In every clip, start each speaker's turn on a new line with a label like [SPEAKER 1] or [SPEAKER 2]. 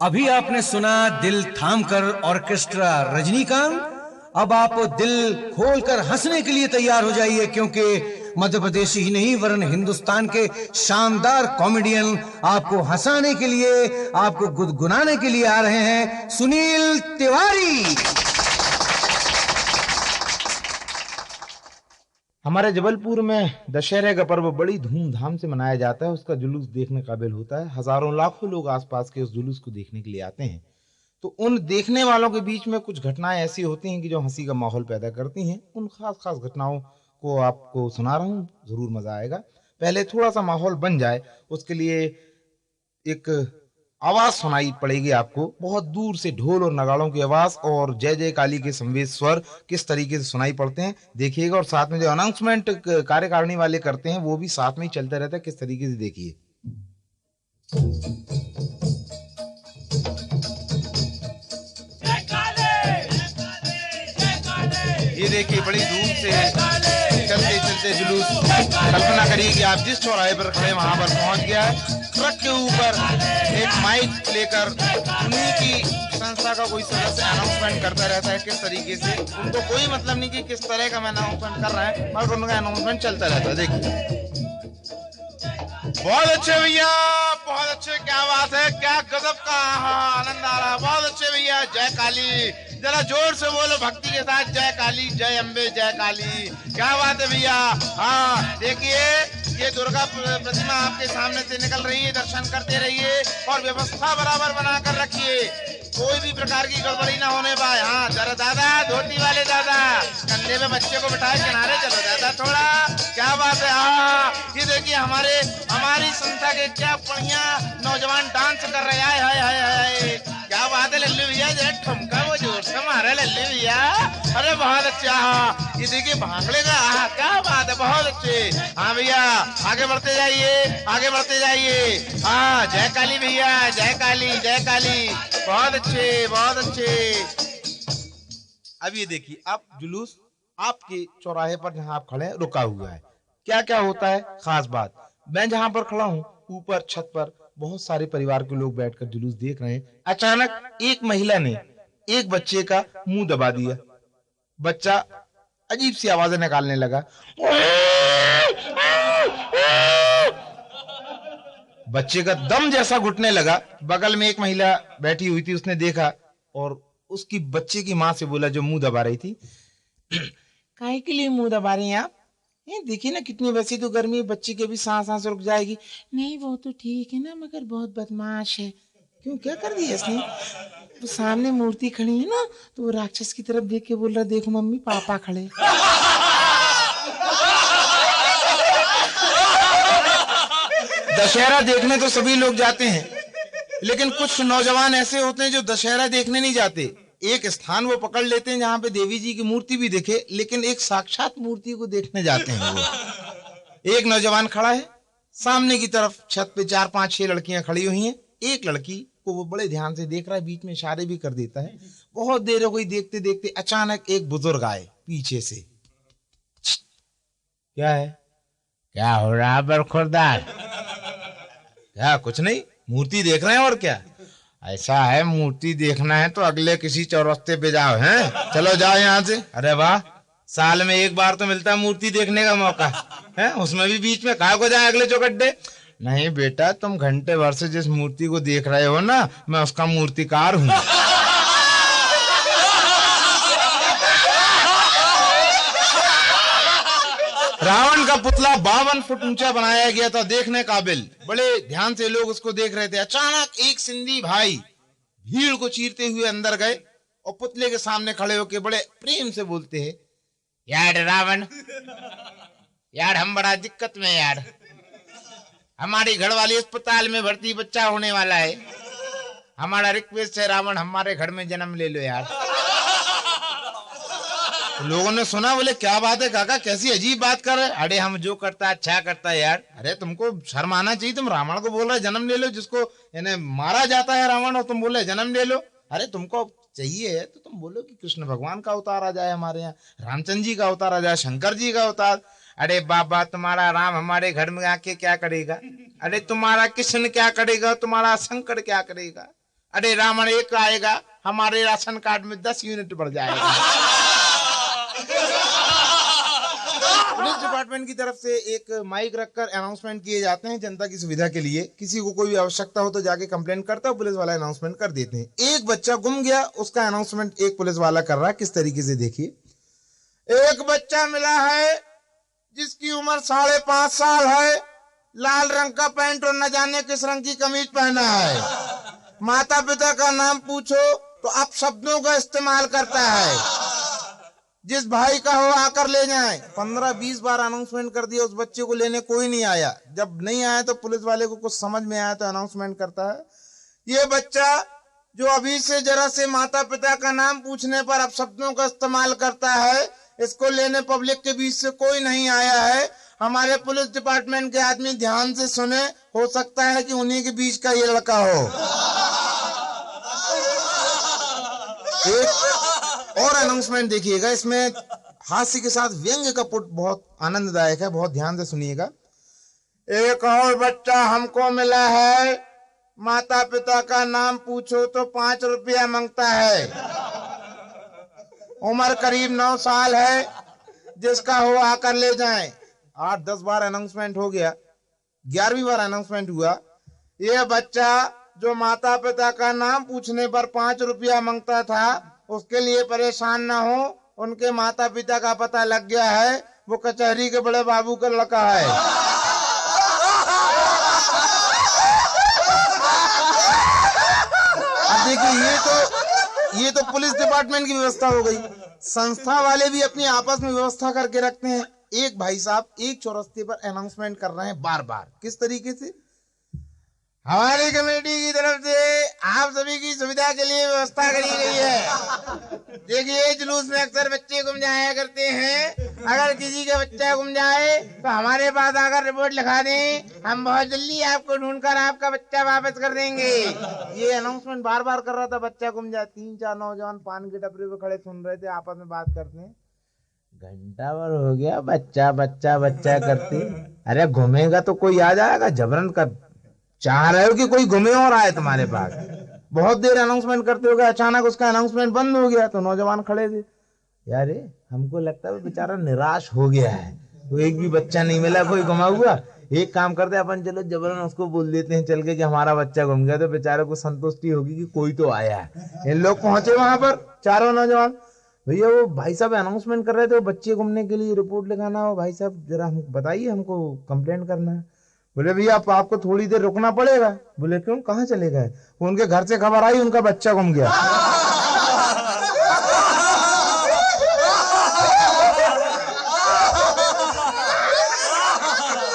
[SPEAKER 1] अभी आपने सुना दिल थाम कर ऑर्केस्ट्रा रजनीकांत। अब आप दिल खोलकर हंसने के लिए तैयार हो जाइए, क्योंकि मध्य प्रदेश ही नहीं वरन हिंदुस्तान के शानदार कॉमेडियन आपको हंसाने के लिए, आपको गुदगुनाने के लिए आ रहे हैं सुनील तिवारी।
[SPEAKER 2] हमारे जबलपुर में दशहरे का पर्व बड़ी धूमधाम से मनाया जाता है। उसका जुलूस देखने काबिल होता है। हजारों लाखों लोग आसपास के उस जुलूस को देखने के लिए आते हैं। तो उन देखने वालों के बीच में कुछ घटनाएं ऐसी होती हैं कि जो हंसी का माहौल पैदा करती हैं। उन खास खास घटनाओं को आपको सुना रहा हूँ, जरूर मजा आएगा। पहले थोड़ा सा माहौल बन जाए उसके लिए एक आवाज सुनाई पड़ेगी आपको, बहुत दूर से ढोल और नगाड़ों की आवाज और जय जय काली के संवेद स्वर किस तरीके से सुनाई पड़ते हैं देखिएगा। और साथ में जो अनाउंसमेंट कार्यकारिणी वाले करते हैं वो भी साथ में ही चलता रहता है, किस तरीके से देखिए। ये देखिए बड़ी दूर से चलते चलते जुलूस, कल्पना करिए कि आप जिस चौराहे पर खड़े वहां पर पहुंच गया है। ट्रक के ऊपर एक माइक लेकर उन्हीं की संस्था का कोई सदस्य अनाउंसमेंट करता रहता है। किस तरीके से उनको कोई मतलब नहीं कि किस तरह का मैं अनाउंसमेंट कर रहा है, मगर उनका अनाउंसमेंट चलता रहता है। देखिए बहुत अच्छे भैया, बहुत अच्छे, क्या बात है, क्या गजब का आनंद आ रहा है। बहुत अच्छे भैया, जय काली, जरा जोर से बोलो भक्ति के साथ, जय काली, जय अम्बे, जय काली। क्या बात है भैया। हाँ देखिए ये दुर्गा प्रतिमा आपके सामने से निकल रही है, दर्शन करते रहिए और व्यवस्था बराबर बनाकर रखिए, कोई भी प्रकार की गड़बड़ी ना होने पाए। हाँ जरा दादा, धोती वाले दादा, कंधे में बच्चे को बिठाए, किनारे चलो दादा थोड़ा। क्या बात है। हाँ ये देखिए हमारी संस्था के क्या बढ़िया नौजवान डांस कर रहे हैं। हाय हाय हाय, क्या बात है लल्लू भैया, जरा ठुमका वो जोर से मारा लल्लू भैया। अरे बहुत अच्छा। हाँ ये देखिए भांगड़े का, क्या बात है, बहुत अच्छे। हाँ भैया आगे बढ़ते जाइए, आगे बढ़ते जाइए। हाँ जय काली भैया, जय काली, जय काली। बहुत अच्छे, बहुत अच्छे। अब ये देखिए आप जुलूस आपके चौराहे पर जहां आप खड़े हैं रुका हुआ है। क्या क्या होता है खास बात, मैं जहां पर खड़ा हूँ ऊपर छत पर बहुत सारे परिवार के लोग बैठकर जुलूस देख रहे हैं। अचानक एक महिला ने एक बच्चे का मुंह दबा दिया। बच्चा अजीब सी आवाजें निकालने लगा। बच्चे का दम जैसा घुटने लगा। बगल में एक महिला बैठी हुई थी, उसने देखा और उसकी बच्चे की माँ से बोला जो मुंह दबा रही थी, काहे के लिए मुंह दबा रही हैं आप? देखिए ना कितनी, वैसी तो गर्मी, बच्चे के भी सांस रुक जाएगी। नहीं वो तो ठीक है ना, मगर बहुत बदमाश है। क्यों, क्या कर दिया इसने? तो सामने मूर्ति खड़ी है ना, तो वो राक्षस की तरफ देख के बोल रहा, देखो मम्मी पापा खड़े। दशहरा देखने तो सभी लोग जाते हैं, लेकिन कुछ नौजवान ऐसे होते हैं जो दशहरा देखने नहीं जाते। एक स्थान वो पकड़ लेते हैं जहां पे देवी जी की मूर्ति भी दिखे, लेकिन एक साक्षात मूर्ति को देखने जाते हैं वो। एक नौजवान खड़ा है सामने की तरफ, छत पे 4 5 6 लड़कियां खड़ी हुई हैं। एक लड़की को वो बड़े ध्यान से देख रहा है, बीच में इशारे भी कर देता है। बहुत देर हो गई देखते देखते, अचानक एक बुजुर्ग आए पीछे से। क्या है, क्या हो रहा है बरखुरदार? क्या, कुछ नहीं, मूर्ति देख रहे हैं। और क्या, ऐसा है मूर्ति देखना है तो अगले किसी चौरस्ते पे जाओ, हैं? चलो जाओ यहाँ से। अरे वाह, साल में एक बार तो मिलता है मूर्ति देखने का मौका, है? उसमें भी बीच में काहे को जाए अगले चौगड्डे? नहीं बेटा, तुम घंटे भर से जिस मूर्ति को देख रहे हो ना, मैं उसका मूर्तिकार हूँ। रावण का पुतला 52 फुट ऊंचा बनाया गया था, देखने काबिल। बड़े ध्यान से लोग उसको देख रहे थे। अचानक एक सिंधी भाई भीड़ को चीरते हुए अंदर गए और पुतले के सामने खड़े होकर बड़े प्रेम से बोलते हैं, यार रावण, यार हम बड़ा दिक्कत में, यार हमारी घरवाली अस्पताल में भर्ती, बच्चा होने वाला है, हमारा रिक्वेस्ट है रावण, हमारे घर में जन्म ले लो यार। तो लोगों ने सुना, बोले क्या बात है काका, कैसी अजीब बात कर रहे? अरे हम जो करता अच्छा करता है यार। अरे तुमको शर्म आना चाहिए, तुम रावण को बोल रहे जन्म ले लो, जिसको यानी मारा जाता है रावण, और तुम बोले जन्म ले लो। अरे तुमको चाहिए तो तुम बोलो कि कृष्ण भगवान का अवतार आ जाए हमारे यहाँ, रामचंद्र जी का अवतार आ जाए, शंकर जी का अवतार। अरे बाबा, तुम्हारा राम हमारे घर में आके क्या करेगा? अरे तुम्हारा कृष्ण क्या करेगा, तुम्हारा शंकर क्या करेगा? अरे रावण एक आएगा, हमारे राशन कार्ड में 10 यूनिट बढ़ जाएगा। पुलिस डिपार्टमेंट की तरफ से एक माइक रखकर अनाउंसमेंट किए जाते हैं जनता की सुविधा के लिए। किसी को कोई भी आवश्यकता हो तो जाके कंप्लेंट करता है, पुलिस वाला अनाउंसमेंट कर देते हैं। एक बच्चा गुम गया, उसका अनाउंसमेंट एक पुलिस वाला कर रहा है। किस तरीके से देखिए, एक बच्चा मिला है जिसकी उम्र 5.5 साल है, लाल रंग का पैंट और न जाने किस रंग की कमीज पहना है। माता पिता का नाम पूछो तो अपशब्दों का इस्तेमाल करता है। जिस भाई का हो आकर ले जाएं। 15-20 बार अनाउंसमेंट कर दिया, उस बच्चे को लेने कोई नहीं आया। जब नहीं आया तो पुलिस वाले को कुछ समझ में आया तो अनाउंसमेंट करता है, ये बच्चा जो अभी से जरा से माता पिता का नाम पूछने पर अपशब्दों का इस्तेमाल करता है, इसको लेने पब्लिक के बीच से कोई नहीं आया है। हमारे पुलिस डिपार्टमेंट के आदमी ध्यान से सुने, हो सकता है कि उन्हीं के बीच का ये लड़का हो। एक और अनाउंसमेंट देखिएगा, इसमें हास्य के साथ व्यंग्य का पुट बहुत आनंददायक है, बहुत ध्यान से सुनिएगा। एक और बच्चा हमको मिला है, माता पिता का नाम पूछो तो 5 रुपया मांगता है। उम्र करीब 9 साल है, जिसका हो आकर ले जाएं। 8-10 बार अनाउंसमेंट हो गया, 11वीं बार अनाउंसमेंट हुआ। यह बच्चा जो माता पिता का नाम पूछने पर 5 रुपया मांगता था, उसके लिए परेशान ना हो, उनके माता पिता का पता लग गया है, वो कचहरी के बड़े बाबू का लड़का है। अब देखिए, ये तो पुलिस डिपार्टमेंट की व्यवस्था हो गई। संस्था वाले भी अपनी आपस में व्यवस्था करके रखते हैं। एक भाई साहब एक चौरस्ते पर अनाउंसमेंट कर रहे हैं बार बार। किस तरीके से, हमारी कमेटी की तरफ से आप सभी की सुविधा के लिए व्यवस्था करी गई है। देखिए, जुलूस में अक्सर बच्चे गुम जाया करते हैं। अगर किसी का बच्चा गुम जाए तो हमारे पास आकर रिपोर्ट लिखा दें, हम बहुत जल्दी आपको ढूंढकर आपका बच्चा वापस कर देंगे। ये अनाउंसमेंट बार बार कर रहा था, बच्चा गुम जाए। 3-4 नौजवान पान के टपरे पे खड़े सुन रहे थे, आपस में बात करते हैं। घंटा भर हो गया बच्चा बच्चा बच्चा करते। अरे घूमेगा तो कोई आ जाएगा, जबरन कर चाह रहे हो कि कोई घूमे और आए तुम्हारे पास। बहुत देर अनाउंसमेंट करते हो गए, अचानक उसका अनाउंसमेंट बंद हो गया। तो नौजवान खड़े थे, यार हमको लगता है बेचारा निराश हो गया है, तो एक भी बच्चा नहीं मिला, कोई गुमा हुआ। एक काम करते हैं अपन, चलो जबरन उसको बोल देते हैं चल के कि हमारा बच्चा गुम गया, तो बेचारे को संतुष्टि होगी कि कोई तो आया है। इन लोग पहुंचे वहां पर, चारों नौजवान। भैया वो भाई साहब अनाउंसमेंट कर रहे थे, बच्चे घूमने के लिए रिपोर्ट लिखाना हो। भाई साहब जरा हम बताइए, हमको कंप्लेंट करना है। बोले भैया आपको थोड़ी देर रुकना पड़ेगा। बोले क्यों, कहाँ चले गए? उनके घर से खबर आई उनका बच्चा गुम गया।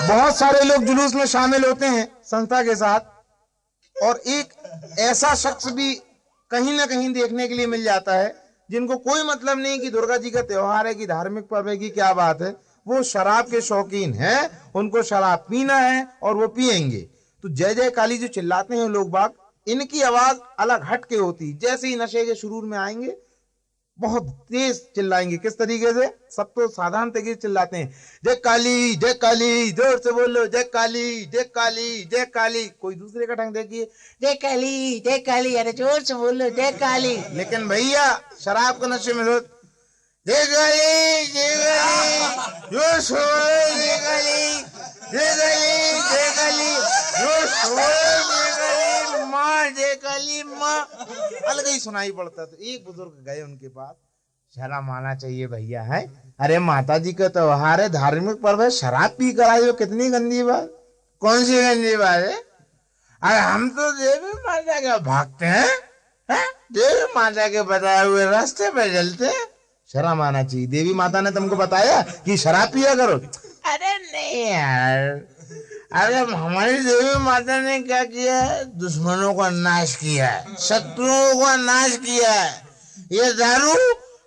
[SPEAKER 2] बहुत सारे लोग जुलूस में शामिल होते हैं संस्था के साथ, और एक ऐसा शख्स भी कहीं ना कहीं देखने के लिए मिल जाता है जिनको कोई मतलब नहीं कि दुर्गा जी का त्योहार है, कि धार्मिक पर्व है, कि क्या बात है। वो शराब के शौकीन हैं, उनको शराब पीना है और वो पिएंगे। तो जय जय काली जो चिल्लाते हैं लोग बाग, इनकी आवाज अलग हट के होती। जैसे ही नशे के शुरू में आएंगे बहुत तेज चिल्लाएंगे। किस तरीके से? सब तो साधारण तरीके से चिल्लाते हैं, जय काली जय काली, जोर से बोलो जय काली जय काली जय काली। कोई दूसरे का ढंग देखिए, जय काली, अरे जोर से बोलो जय काली। लेकिन भैया शराब के नशे में जय काली जय काली, जोर से जय काली जय काली जय काली, जोर से जय काली माँ, जय काली माँ, अलग ही सुनाई पड़ता। तो एक बुजुर्ग गए उनके पास, शर्म आना चाहिए भैया है, अरे माता जी का त्योहार है, धार्मिक पर्व है, शराब पी कर आए हो, कितनी गंदी बात। कौन सी गंदी बात है? अरे हम तो देवी माता के भक्त हैं, देवी माता के बताए हुए रास्ते पे चलते हैं, शर्म आना चाहिए। देवी माता ने तुमको बताया कि शराब पिया करो? अरे नहीं यार, अरे हमारी देवी माता ने क्या किया है? दुश्मनों का नाश किया है, शत्रुओं का नाश किया है। ये दारू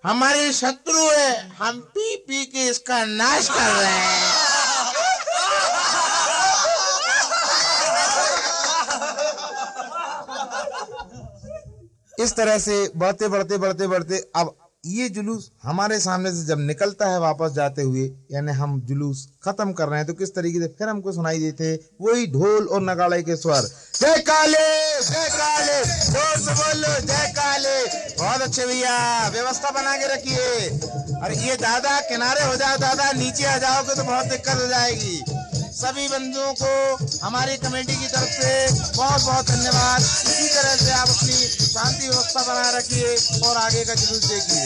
[SPEAKER 2] हमारे शत्रु है, हम पी पी के इसका नाश कर रहे हैं। इस तरह से बढ़ते बढ़ते अब
[SPEAKER 3] ये जुलूस हमारे सामने से जब निकलता है वापस जाते हुए, यानी हम जुलूस खत्म कर रहे हैं, तो किस तरीके से फिर हमको सुनाई देते हैं वही ढोल और नगाड़े के स्वर, जय काले, जोर से बोलो जय काले। बहुत अच्छे भैया, व्यवस्था बना के रखिए। और ये दादा किनारे हो जाओ, दादा नीचे आ जाओगे तो बहुत दिक्कत हो जाएगी। सभी बंधुओं को हमारी कमेटी की तरफ से बहुत बहुत धन्यवाद। इसी तरह से आप अपनी शांति व्यवस्था बनाए रखिए और आगे का जुलूस देखिए।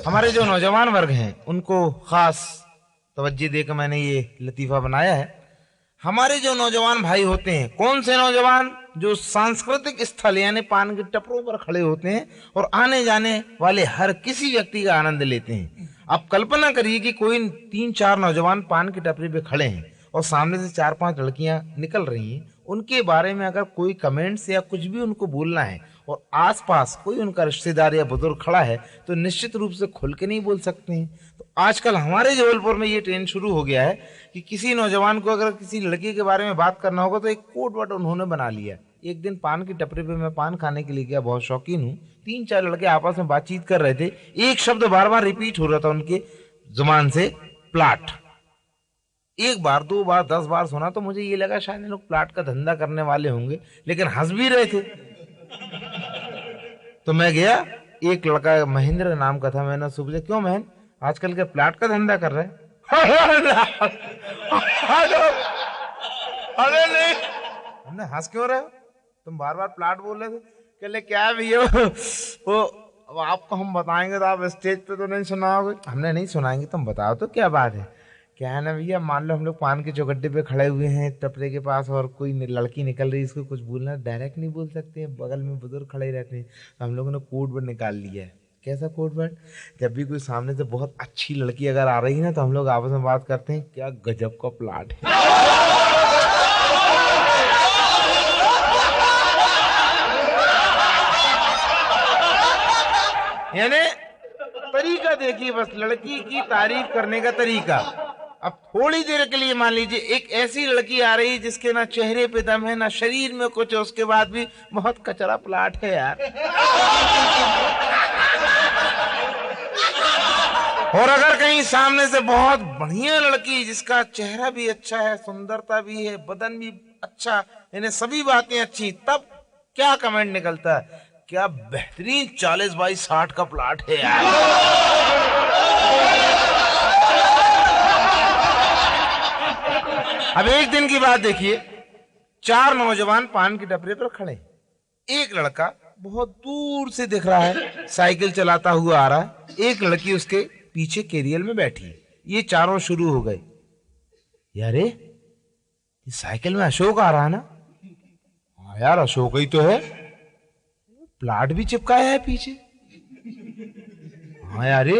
[SPEAKER 3] हमारे जो नौजवान वर्ग हैं उनको खास तवज्जो देकर मैंने ये लतीफा बनाया है। हमारे जो नौजवान भाई होते हैं, कौन से नौजवान, जो सांस्कृतिक स्थल यानी पान के टपरों पर खड़े होते हैं और आने जाने वाले हर किसी व्यक्ति का आनंद लेते हैं। अब कल्पना करिए कि कोई 3-4 नौजवान पान की टपरी पे खड़े हैं और सामने से 4-5 लड़कियां निकल रही हैं। उनके बारे में अगर कोई कमेंट्स या कुछ भी उनको बोलना है और आसपास कोई उनका रिश्तेदार या बुजुर्ग खड़ा है तो निश्चित रूप से खुल के नहीं बोल सकते हैं। तो आजकल हमारे जबलपुर में ये ट्रेंड शुरू हो गया है कि किसी नौजवान को अगर किसी लड़की के बारे में बात करना होगा तो एक कोड वर्ड उन्होंने बना लिया। एक दिन पान की टपरी पे मैं पान खाने के लिए गया, बहुत शौकीन हूँ। 3-4 लड़के आपस में बातचीत कर रहे थे, एक शब्द बार बार रिपीट हो रहा था उनके जुबान से, प्लाट। एक बार, 2 बार, 10 बार सुना तो मुझे ये लगा शायद ये लोग प्लाट का धंधा करने वाले होंगे, लेकिन हंस भी रहे थे। तो मैं गया, एक लड़का महेंद्र नाम का था, मैंने उससे पूछा, क्यों महेंद्र, आजकल के प्लाट का धंधा कर रहे हैं? अरे नहीं, हमने हंस क्यों रहे हो, तुम बार बार प्लाट बोल रहे थे। कह ले क्या है भैया, वो आपको हम बताएंगे तो आप स्टेज पे तो नहीं सुनाओगे। हमने नहीं सुनाएंगे, तुम बताओ तो क्या बात है। क्या है ना भैया, मान लो हम लोग पान के चौगड्डे पे खड़े हुए हैं टपरे के पास और कोई लड़की निकल रही है, इसको कुछ बोलना डायरेक्ट नहीं बोल सकते हैं, बगल में बुजुर्ग खड़े रहते हैं। तो हम लोगों ने कोड वर्ड निकाल लिया है। कैसा कोड वर्ड? जब भी कोई सामने से बहुत अच्छी लड़की अगर आ रही है ना तो हम लोग आपस में बात करते हैं, क्या गजब का प्लाट है। यानी तरीका देखिए, बस लड़की की तारीफ करने का तरीका। अब थोड़ी देर के लिए मान लीजिए एक ऐसी लड़की आ रही है जिसके ना चेहरे पे दम है ना शरीर में कुछ है, उसके बाद भी बहुत कचरा प्लाट है यार। और अगर कहीं सामने से बहुत बढ़िया लड़की जिसका चेहरा भी अच्छा है, सुंदरता भी है, बदन भी अच्छा, यानी सभी बातें अच्छी, तब क्या कमेंट निकलता है, क्या बेहतरीन 40x60 का प्लाट है यार। अब एक दिन की बात देखिए, 4 नौजवान पान की टपरी पर खड़े। एक लड़का बहुत दूर से दिख रहा है, साइकिल चलाता हुआ आ रहा है। एक लड़की उसके पीछे कैरियर में बैठी है। ये चारों शुरू हो गए, यारे ये साइकिल में अशोक आ रहा है ना? हाँ यार, अशोक ही तो है, प्लाट भी चिपकाया है पीछे। हाँ यार,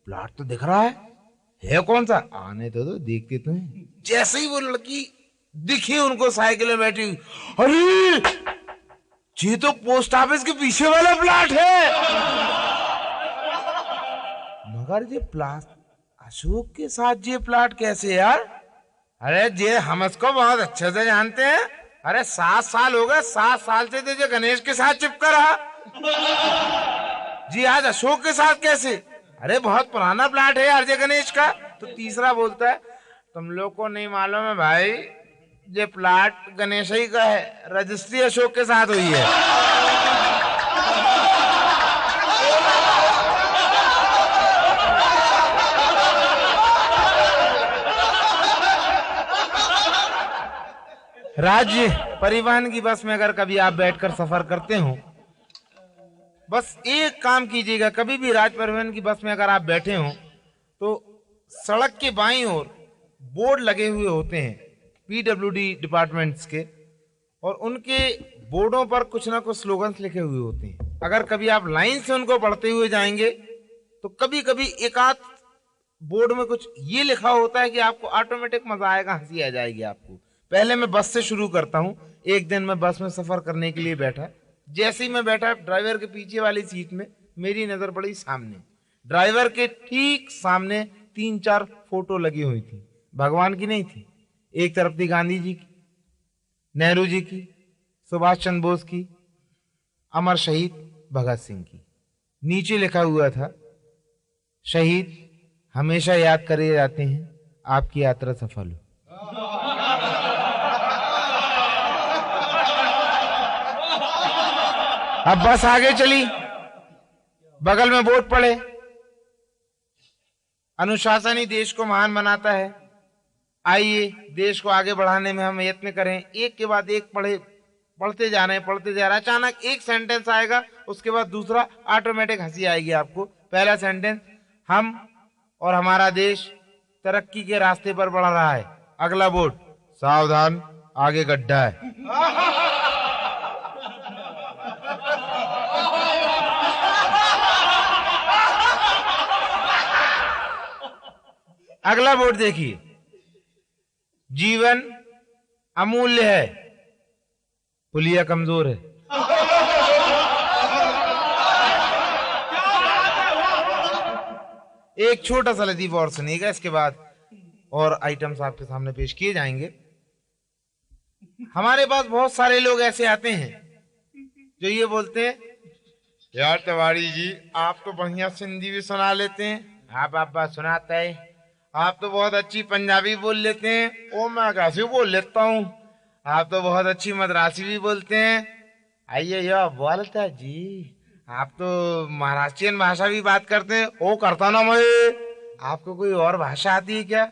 [SPEAKER 3] प्लाट तो दिख रहा है कौन सा? आने तो दो, देखते तो हैं। जैसे ही वो लड़की दिखी उनको साइकिल में बैठी, अरे ये तो पोस्ट ऑफिस के पीछे वाला प्लाट है। मगर ये प्लाट अशोक के साथ ये प्लाट कैसे यार? अरे ये हम इसको बहुत अच्छे से जानते हैं। अरे 7 साल हो गए, 7 साल से तो गणेश के साथ चिपका रहा जी, आज अशोक के साथ कैसे? अरे बहुत पुराना प्लाट है यार ये गणेश का। तो तीसरा बोलता है, तुम लोग को नहीं मालूम है भाई, ये प्लाट गणेश ही का है, रजिस्ट्री अशोक के साथ हुई है। राज्य परिवहन की बस में अगर कभी आप बैठकर सफर करते हो, बस एक काम कीजिएगा, कभी भी राज्य परिवहन की बस में अगर आप बैठे हो तो सड़क के बाईं ओर बोर्ड लगे हुए होते हैं पीडब्ल्यूडी डिपार्टमेंट्स के, और उनके बोर्डों पर कुछ ना कुछ स्लोगन्स लिखे हुए होते हैं। अगर कभी आप लाइन से उनको पढ़ते हुए जाएंगे तो कभी कभी एक आध बोर्ड में कुछ ये लिखा होता है कि आपको ऑटोमेटिक मजा आएगा, हंसी आ जाएगी आपको। पहले मैं बस से शुरू करता हूँ। एक दिन मैं बस में सफर करने के लिए बैठा, जैसे ही मैं बैठा ड्राइवर के पीछे वाली सीट में मेरी नजर पड़ी सामने। ड्राइवर के ठीक सामने 3-4 फोटो लगी हुई थी। भगवान की नहीं थी। एक तरफ थी गांधी जी की, नेहरू जी की, सुभाष चंद्र बोस की, अमर शहीद भगत सिंह की। नीचे लिखा हुआ था, शहीद हमेशा याद करे जाते हैं, आपकी यात्रा सफल हो। अब बस आगे चली, बगल में बोर्ड पड़े, अनुशासन ही देश को महान बनाता है। आइए देश को आगे बढ़ाने में हम यत्न करें। एक के बाद एक पढ़ते जा रहे हैं। अचानक एक सेंटेंस आएगा, उसके बाद दूसरा, ऑटोमेटिक हंसी आएगी आपको। पहला सेंटेंस, हम और हमारा देश तरक्की के रास्ते पर बढ़ रहा है। अगला बोर्ड, सावधान आगे गड्ढा है। अगला बोर्ड देखिए, जीवन अमूल्य है, पुलिया कमजोर है। एक छोटा सा लतीफ और सुनिएगा, इसके बाद और आइटम्स आपके सामने पेश किए जाएंगे। हमारे पास बहुत सारे लोग ऐसे आते हैं जो ये बोलते हैं, यार तिवारी जी आप तो बढ़िया सिंधी भी सुना लेते हैं। हाँ बाबा सुनाता है। आप तो बहुत अच्छी पंजाबी बोल लेते हैं। ओ मैं कैसे बोल लेता हूँ। आप तो बहुत अच्छी मद्रासी भी बोलते हैं। आइए यो बोलता जी। आप तो महाराष्ट्रियन भाषा भी बात करते हैं। ओ करता ना मैं। आपको कोई और भाषा आती है क्या?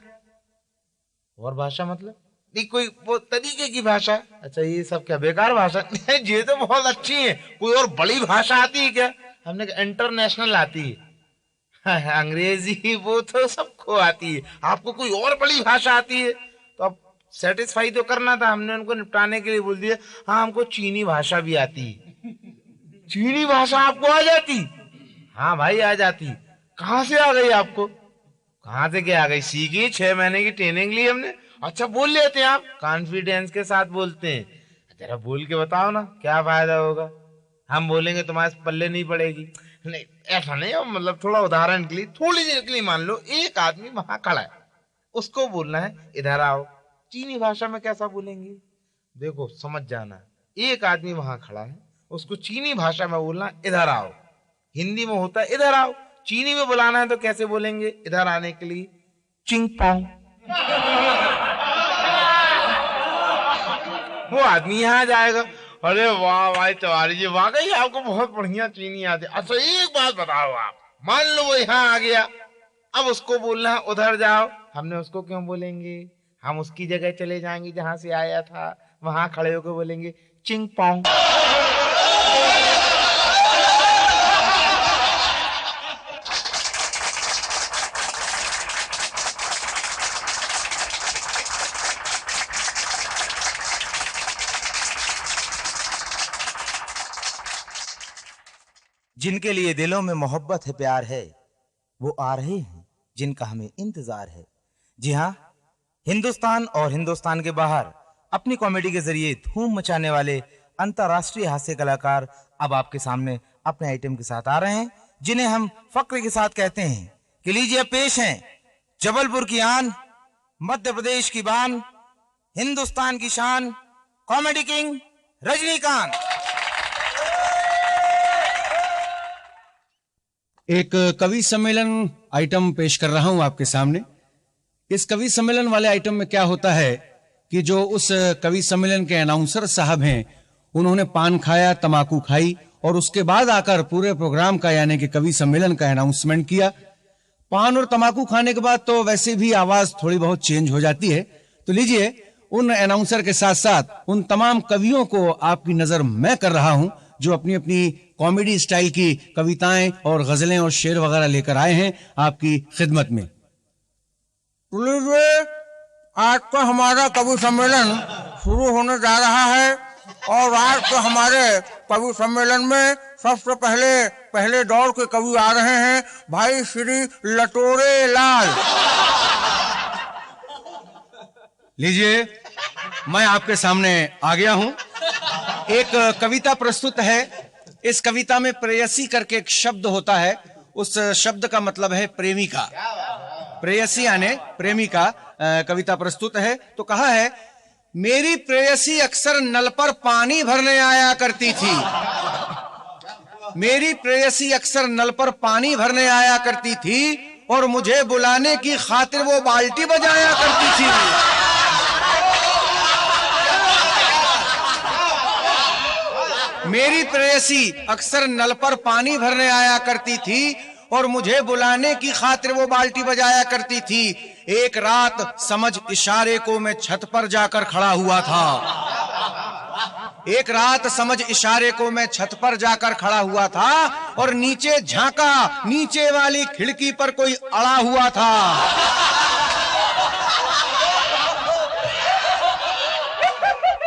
[SPEAKER 3] और भाषा मतलब नहीं, कोई वो तरीके की भाषा? अच्छा ये सब क्या बेकार भाषा? ये तो बहुत अच्छी है। कोई और बड़ी भाषा आती है क्या? हमने कहा इंटरनेशनल आती है। अंग्रेजी वो तो सबको आती है, आपको कोई और बड़ी भाषा आती है? तो अब सेटिस्फाई तो करना था, हमने उनको निपटाने के लिए बोल दिया, हाँ हमको चीनी भाषा भी आती है। चीनी भाषा आपको आ जाती? हाँ भाई आ जाती। कहाँ से आ गई आपको? कहाँ से क्या आ गई? सीखी, 6 महीने की ट्रेनिंग ली हमने। अच्छा बोल लेते हैं आप? कॉन्फिडेंस के साथ बोलते हैं। जरा बोल के बताओ ना, क्या फायदा होगा? हम बोलेंगे तुम्हारे पल्ले नहीं पड़ेगी। नहीं ऐसा नहीं, मतलब थोड़ा उदाहरण के लिए, थोड़ी देर के लिए मान लो एक आदमी वहां खड़ा है, उसको बोलना है इधर आओ। चीनी भाषा में कैसा बोलेंगे? देखो समझ जाना, एक आदमी वहां खड़ा है, उसको चीनी भाषा में बोलना इधर आओ। हिंदी में होता है इधर आओ, चीनी में बुलाना है तो कैसे बोलेंगे इधर आने के लिए? चिंग पोंग। वो आदमी यहाँ जाएगा, अरे वाह भाई तिवारी जी वाकई आपको बहुत बढ़िया चीनी आती है। अच्छा एक बात बताओ, आप मान लो वो यहाँ आ गया, अब उसको बोलना है उधर जाओ। हमने उसको क्यों बोलेंगे? हम उसकी जगह चले जाएंगे जहां से आया था, वहां खड़े होकर बोलेंगे चिंग पोंग।
[SPEAKER 4] जिनके लिए दिलों में मोहब्बत है, प्यार है, वो आ रहे हैं जिनका हमें इंतजार है। जी हाँ, हिंदुस्तान और हिंदुस्तान के बाहर अपनी कॉमेडी के जरिए धूम मचाने वाले अंतर्राष्ट्रीय हास्य कलाकार अब आपके सामने अपने आइटम के साथ आ रहे हैं, जिन्हें हम फक्र के साथ कहते हैं कि लीजिए पेश हैं जबलपुर की आन, मध्य प्रदेश की बान, हिंदुस्तान की शान, कॉमेडी किंग रजनीकांत।
[SPEAKER 1] एक कवि सम्मेलन आइटम पेश कर रहा हूं आपके सामने। इस कवि सम्मेलन वाले आइटम में क्या होता है कि जो उस कवि सम्मेलन के अनाउंसर साहब हैं, उन्होंने पान खाया, तमाकू खाई और उसके बाद आकर पूरे प्रोग्राम का यानी कि कवि सम्मेलन का अनाउंसमेंट किया। पान और तमाकू खाने के बाद तो वैसे भी आवाज थोड़ी बहुत चेंज हो जाती है। तो लीजिए, उन अनाउंसर के साथ साथ उन तमाम कवियों को आपकी नजर मैं कर रहा हूं जो अपनी अपनी कॉमेडी स्टाइल की कविताएं और गजलें और शेर वगैरह लेकर आए हैं आपकी खिदमत में। आज तो हमारा कवि सम्मेलन शुरू होने जा रहा है और आज तो हमारे कवि सम्मेलन में सबसे पहले दौर के कवि आ रहे हैं, भाई श्री लटोरे लाल। लीजिए, मैं आपके सामने आ गया हूं। एक कविता प्रस्तुत है। इस कविता में प्रेयसी करके एक शब्द होता है, उस शब्द का मतलब है प्रेमिका। प्रेयसी यानी प्रेमिका। कविता प्रस्तुत है। तो कहा है, मेरी प्रेयसी अक्सर नल पर पानी भरने आया करती थी। मेरी प्रेयसी अक्सर नल पर पानी भरने आया करती थी और मुझे बुलाने की खातिर वो बाल्टी बजाया करती थी। मेरी प्रेयसी अक्सर नल पर पानी भरने आया करती थी और मुझे बुलाने की खातिर वो बाल्टी बजाया करती थी। एक रात समझ इशारे को मैं छत पर जाकर खड़ा हुआ था। एक रात समझ इशारे को मैं छत पर जाकर खड़ा हुआ था और नीचे झांका, नीचे वाली खिड़की पर कोई अड़ा हुआ था।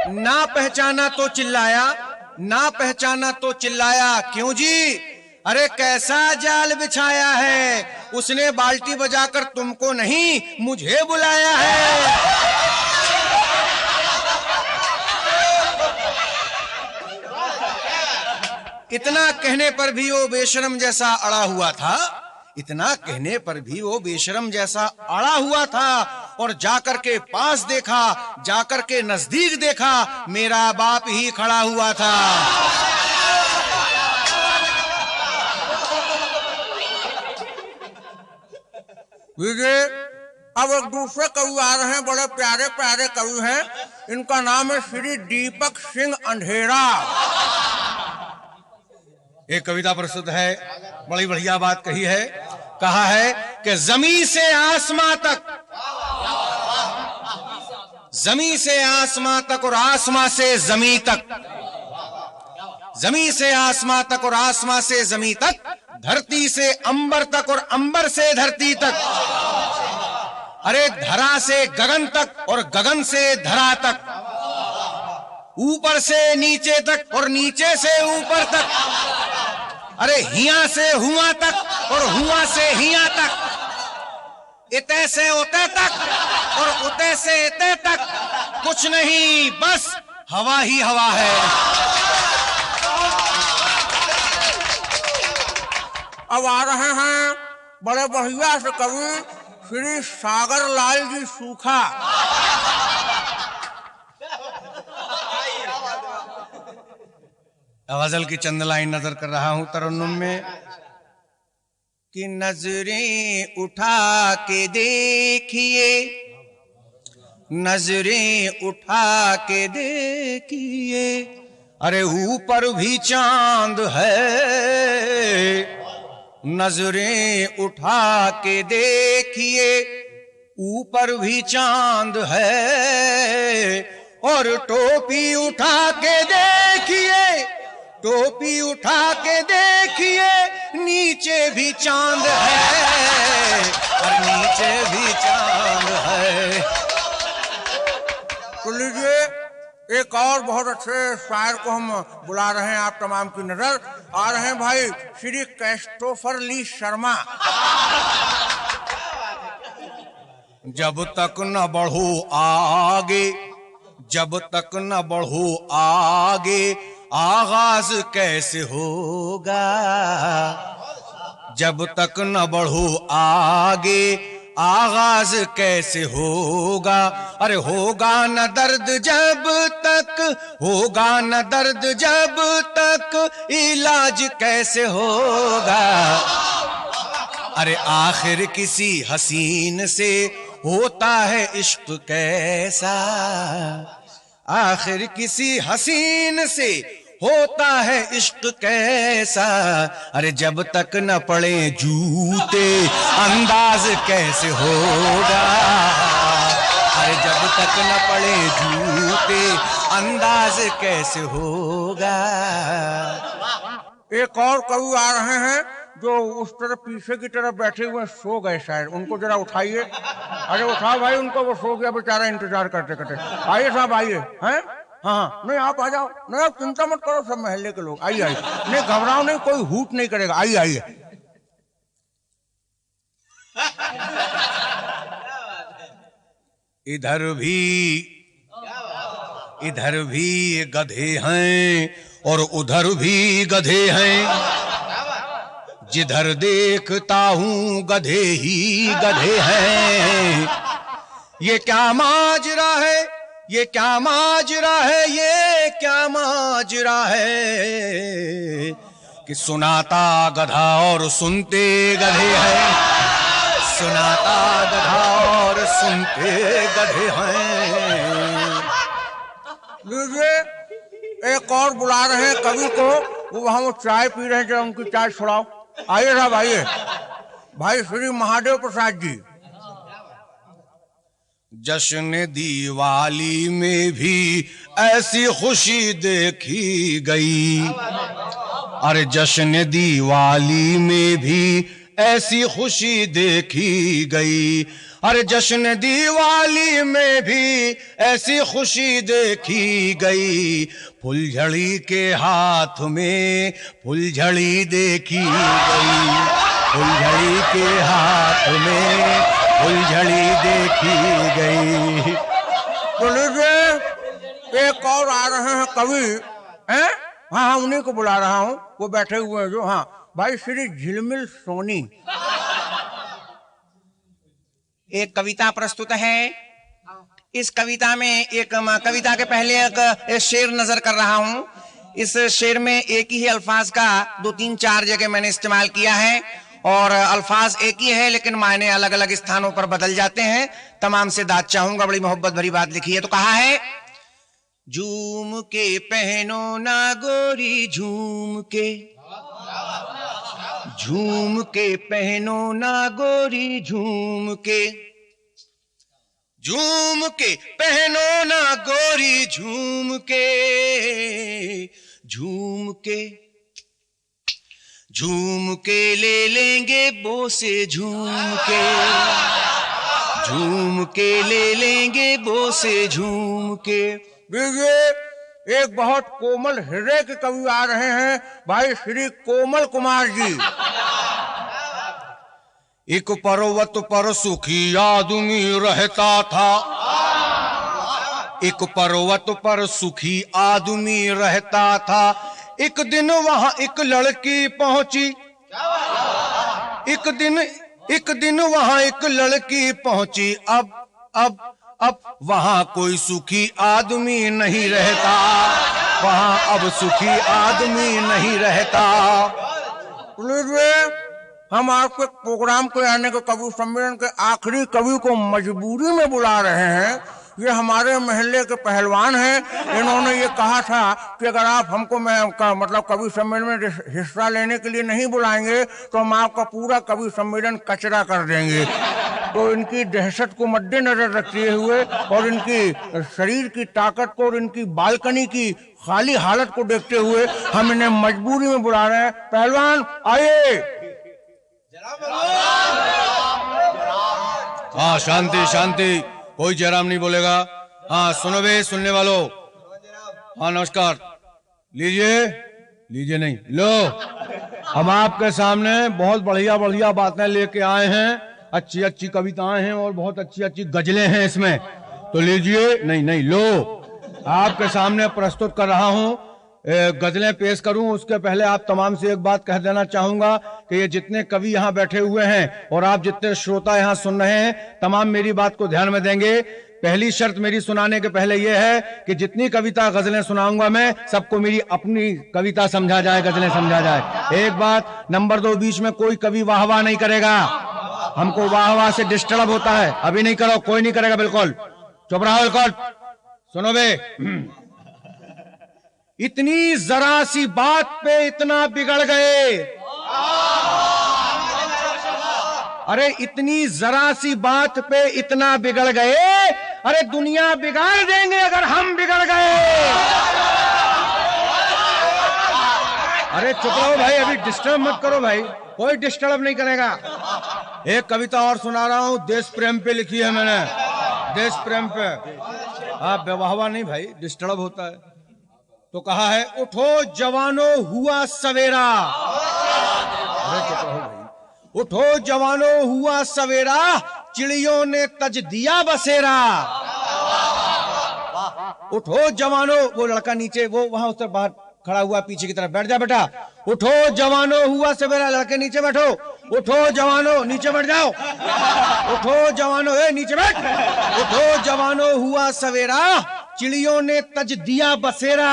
[SPEAKER 1] ना पहचाना तो चिल्लाया, ना पहचाना तो चिल्लाया, क्यों जी? अरे कैसा जाल बिछाया है, उसने बाल्टी बजाकर तुमको नहीं मुझे बुलाया है। इतना कहने पर भी वो बेशरम जैसा अड़ा हुआ था, इतना कहने पर भी वो बेशरम जैसा अड़ा हुआ था। और जाकर के पास देखा, जाकर के नजदीक देखा, मेरा बाप ही खड़ा हुआ था। अब एक दूसरे कवि आ रहे हैं, बड़े प्यारे प्यारे कवि हैं। इनका नाम है श्री दीपक सिंह अंधेरा। एक कविता प्रस्तुत है, बड़ी बढ़िया बात कही है। कहा है कि जमीन से आसमां तक, जमीन से आसमां तक और आसमां से जमीन तक, जमीन से आसमां तक और आसमां से जमीन तक, धरती से अंबर तक और अंबर से धरती तक, अरे धरा से गगन तक और गगन से धरा तक, ऊपर से नीचे तक और नीचे से ऊपर तक, अरे हिया से हुआ तक और हुआ से हिया तक, इते से उते तक और उते से इते तक, कुछ नहीं बस हवा ही हवा है। अब आ रहे हैं बड़े बढ़िया से कवि श्री सागर लाल जी सूखा। गजल की चंद लाइन नजर कर रहा हूं तरन्नुम में कि नजरें उठा के देखिए, नजरें उठा के देखिए, अरे ऊपर भी चांद है। नजरें उठा के देखिए, ऊपर भी चांद है। और टोपी उठा के देखिए, टोपी उठा के देखिए, नीचे भी चांद है और नीचे भी चांद है। तो लीजिए, एक और बहुत अच्छे शायर को हम बुला रहे हैं आप तमाम की नजर। आ रहे हैं भाई श्री क्रिस्टोफर ली शर्मा। जब तक न बढ़ो आगे, जब तक न बढ़ो आगे, आगाज कैसे होगा? जब तक न बढ़ो आगे, आगाज कैसे होगा? अरे होगा न दर्द जब तक, होगा न दर्द जब तक, इलाज कैसे होगा? अरे आखिर किसी हसीन से होता है इश्क कैसा? आखिर किसी हसीन से होता है इश्क कैसा? अरे जब तक न पड़े जूते, अंदाज कैसे होगा? अरे जब तक न पड़े जूते, अंदाज कैसे होगा? एक और कवि आ रहे हैं जो उस तरफ पीछे की तरफ बैठे हुए सो गए शायद, उनको जरा उठाइए। अरे उठाओ भाई उनको, वो सो गया बेचारा इंतजार करते करते। आइए साहब आइए। हैं? हाँ नहीं आप आ जाओ, नहीं आप चिंता मत करो, सब मोहल्ले के लोग आइए आइए, नहीं घबराओ नहीं, कोई हूट नहीं करेगा, आइए आइए। इधर भी गधे हैं और उधर भी गधे हैं, जिधर देखता हूं गधे ही गधे हैं। ये क्या माजरा है, ये क्या माजरा है, ये क्या माजरा है कि सुनाता गधा और सुनते गधे हैं, सुनाता गधा और सुनते गधे हैं।
[SPEAKER 5] लीजिए, एक और बुला रहे हैं कवि को, वो वहां वो चाय पी रहे हैं, जरा उनकी चाय छुड़ाओ। आइए साहब आइए, भाई श्री महादेव प्रसाद जी।
[SPEAKER 1] जश्न दिवाली में भी ऐसी खुशी देखी गई, अरे जश्न दिवाली में भी ऐसी खुशी देखी गई, अरे जश्न दिवाली में भी ऐसी खुशी देखी गई, फुलझड़ी के हाथ में फुलझड़ी देखी गई, फुलझड़ी के हाथ में फुलझड़ी देखी गई।
[SPEAKER 5] तो लीजिए, एक और आ रहे हैं कवि हैं, हाँ हाँ उन्हीं को बुला रहा हूँ, वो बैठे हुए हैं जो, हाँ भाई श्री झिलमिल सोनी।
[SPEAKER 6] एक कविता प्रस्तुत है। इस कविता में एक कविता के पहले एक शेर नजर कर रहा हूं। इस शेर में एक ही अल्फाज का 2-3-4 जगह मैंने इस्तेमाल किया है और अल्फाज एक ही है लेकिन मायने अलग अलग स्थानों पर बदल जाते हैं। तमाम से दाद चाहूंगा, बड़ी मोहब्बत भरी बात लिखी है। तो कहा है, झूम के पहनो ना गोरी झूम के, झूम के पहनो ना गोरी झूम के, झूम के पहनो ना गोरी झूम के, झूम के, झूम के ले लेंगे बोसे झूम के, झूम के ले लेंगे बोसे झूम के।
[SPEAKER 5] लीजिए, एक बहुत कोमल हृदय के कवि आ रहे हैं, भाई श्री कोमल कुमार जी।
[SPEAKER 1] एक पर्वत पर सुखी आदमी रहता था, एक पर्वत पर सुखी आदमी रहता था, एक दिन वहां एक लड़की पहुंची, एक दिन वहां एक लड़की पहुंची। अब वहां कोई सुखी आदमी नहीं रहता, वहां अब सुखी आदमी नहीं रहता।
[SPEAKER 5] हम आपके प्रोग्राम के आने के कवि सम्मेलन के आखिरी कवि को मजबूरी में बुला रहे हैं। ये हमारे महल्ले के पहलवान हैं। इन्होंने ये कहा था कि अगर आप हमको मतलब कवि सम्मेलन में हिस्सा लेने के लिए नहीं बुलाएंगे तो हम आपका पूरा कवि सम्मेलन कचरा कर देंगे। तो इनकी दहशत को मद्देनजर रखते हुए और इनकी शरीर की ताकत को और इनकी बालकनी की खाली हालत को देखते हुए हम इन्हें मजबूरी में बुला रहे हैं। पहलवान आइए।
[SPEAKER 1] हाँ, शांति शांति, कोई जयराम नहीं बोलेगा। हाँ सुनो बे, सुनने वालों, हाँ नमस्कार। लीजिए, लीजिए नहीं लो, हम आपके सामने बहुत बढ़िया बढ़िया बातें लेके आए हैं, अच्छी अच्छी कविताएं हैं और बहुत अच्छी अच्छी गजलें हैं इसमें। तो लीजिए, नहीं नहीं लो, आपके सामने प्रस्तुत कर रहा हूं। गजलें पेश करूं उसके पहले आप तमाम से एक बात कह देना चाहूंगा कि ये जितने कवि यहाँ बैठे हुए हैं और आप जितने श्रोता यहाँ सुन रहे हैं, तमाम मेरी बात को ध्यान में देंगे। पहली शर्त मेरी सुनाने के पहले यह है कि जितनी कविता गजलें सुनाऊंगा मैं, सबको मेरी अपनी कविता समझा जाए, गजलें समझा जाए। एक बात। नंबर 2, बीच में कोई कवि वाह वाह नहीं करेगा, हमको वाह वाह से डिस्टर्ब होता है। अभी नहीं करो, कोई नहीं करेगा, बिल्कुल चुप रहो। बिल्कुल सुनो बे। इतनी जरा सी बात पे इतना बिगड़ गए, अरे इतनी जरा सी बात पे इतना बिगड़ गए, अरे दुनिया बिगाड़ देंगे अगर हम बिगड़ गए। अरे चुप रहो भाई, अभी डिस्टर्ब मत करो भाई, कोई डिस्टर्ब नहीं करेगा। एक कविता और सुना रहा हूं, देश प्रेम पे लिखी है मैंने, देश प्रेम पे। आप बेवाहवा नहीं भाई, डिस्टर्ब होता है। तो कहा है, उठो जवानों हुआ सवेरा, अरे चुप रहो भाई, उठो जवानों हुआ सवेरा, चिड़ियों ने तज दिया बसेरा। उठो जवानों, वो लड़का नीचे, वो वहां उस तरफ बाहर खड़ा हुआ पीछे की तरफ, बैठ जा बेटा। उठो जवानों हुआ सवेरा, लड़के नीचे बैठो। उठो जवानों, नीचे बैठ जाओ। उठो जवानों, ए नीचे बैठ। उठो जवानों, हुआ सवेरा, चिड़ियों ने तज दिया बसेरा।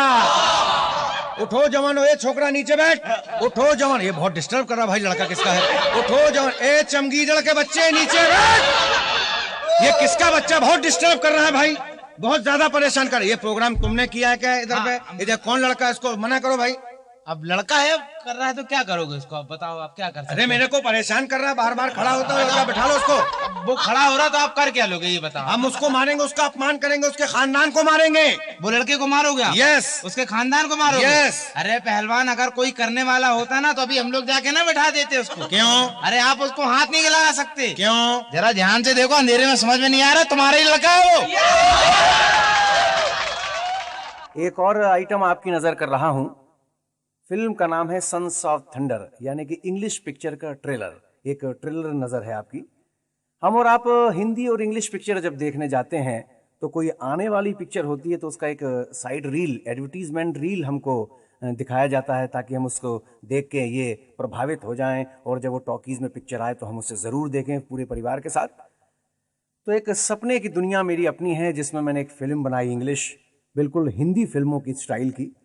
[SPEAKER 1] उठो जवानों, ए छोकरा नीचे बैठ। उठो जवान, ये बहुत डिस्टर्ब कर रहा भाई, लड़का किसका है? उठो जवान, ए चमगीदड़ के बच्चे नीचे बैठ। ये किसका बच्चा बहुत डिस्टर्ब कर रहा है भाई, बहुत ज्यादा परेशान कर। ये प्रोग्राम तुमने किया है क्या इधर पे? इधर कौन लड़का है, इसको मना करो भाई।
[SPEAKER 3] अब लड़का है, कर रहा है तो क्या करोगे इसको? अब बताओ आप क्या कर सकते?
[SPEAKER 1] अरे मेरे को परेशान कर रहा है, बार बार खड़ा होता है, बैठा लो उसको।
[SPEAKER 3] वो खड़ा हो रहा तो आप कर क्या लोगे ये बताओ?
[SPEAKER 1] हम उसको मारेंगे, उसका अपमान करेंगे, उसके खानदान को मारेंगे।
[SPEAKER 3] वो लड़के को मारोगे आप?
[SPEAKER 1] यस।
[SPEAKER 3] उसके खानदान को मारोगे?
[SPEAKER 1] यस।
[SPEAKER 3] अरे पहलवान, अगर कोई करने वाला होता ना तो अभी हम लोग जाके ना बैठा देते उसको।
[SPEAKER 1] क्यों?
[SPEAKER 3] अरे आप उसको हाथ नहीं लगा सकते।
[SPEAKER 1] क्यों?
[SPEAKER 3] जरा ध्यान से देखो, अंधेरे में समझ में नहीं आ रहा, तुम्हारा ही लड़का है वो।
[SPEAKER 7] एक और आइटम आपकी नजर कर रहा हूं। फिल्म का नाम है सन्स ऑफ थंडर, यानी कि इंग्लिश पिक्चर का ट्रेलर। एक ट्रेलर नजर है आपकी। हम और आप हिंदी और इंग्लिश पिक्चर जब देखने जाते हैं तो कोई आने वाली पिक्चर होती है तो उसका एक साइड रील, एडवर्टीजमेंट रील हमको दिखाया जाता है, ताकि हम उसको देख के ये प्रभावित हो जाएं और जब वो टॉकीज में पिक्चर आए तो हम उसे ज़रूर देखें पूरे परिवार के साथ। तो एक सपने की दुनिया मेरी अपनी है, जिसमें मैंने एक फिल्म बनाई इंग्लिश, बिल्कुल हिंदी फिल्मों की स्टाइल की।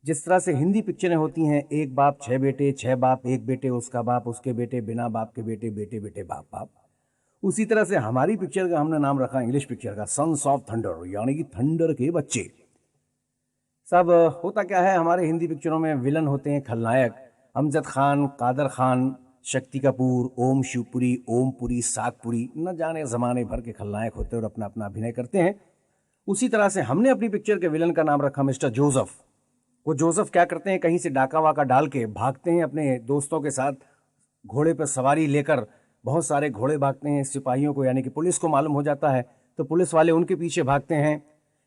[SPEAKER 7] जिस तरह से हिंदी पिक्चरें होती हैं, एक बाप छह बेटे, छह बाप एक बेटे, उसका बाप उसके बेटे, बिना बाप के बेटे, बेटे बेटे बाप बाप, उसी तरह से हमारी पिक्चर का हमने नाम रखा इंग्लिश पिक्चर का सन्स ऑफ थंडर, यानी कि थंडर के बच्चे। सब होता क्या है, हमारे हिंदी पिक्चरों में विलन होते हैं खलनायक, अमजद खान, कादर खान, शक्ति कपूर, ओम शिवपुरी, ओमपुरी, सागपुरी, न जाने जमाने भर के खलनायक होते हैं और अपना अपना अभिनय करते हैं। उसी तरह से हमने अपनी पिक्चर के विलन का नाम रखा मिस्टर जोसेफ। वो जोसेफ क्या करते हैं, कहीं से डाका वाका डाल के भागते हैं अपने दोस्तों के साथ, घोड़े पर सवारी लेकर बहुत सारे घोड़े भागते हैं। सिपाहियों को यानी कि पुलिस को मालूम हो जाता है तो पुलिस वाले उनके पीछे भागते हैं।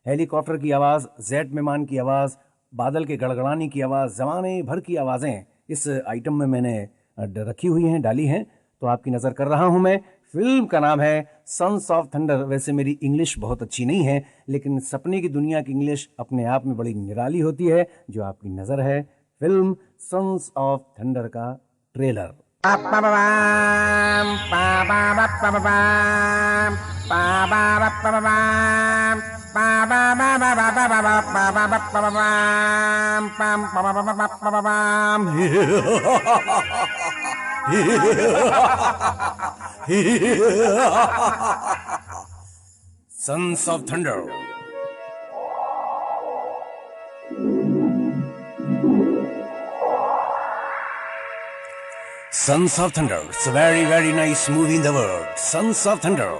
[SPEAKER 7] हेलीकॉप्टर की आवाज़, जेट विमान की आवाज़, बादल के गड़गड़ाने की आवाज़, जमाने भर की आवाज़ें इस आइटम में मैंने रखी हुई हैं, डाली हैं, तो आपकी नज़र कर रहा हूं मैं। फिल्म का नाम है सन्स ऑफ थंडर। वैसे मेरी इंग्लिश बहुत अच्छी नहीं है, लेकिन सपने की दुनिया की इंग्लिश अपने आप में बड़ी निराली होती है। जो आपकी नज़र है, फिल्म सन्स ऑफ थंडर का trailer.
[SPEAKER 5] Sons of Thunder. Sons of Thunder. It's a very, very nice movie in the world. Sons of Thunder.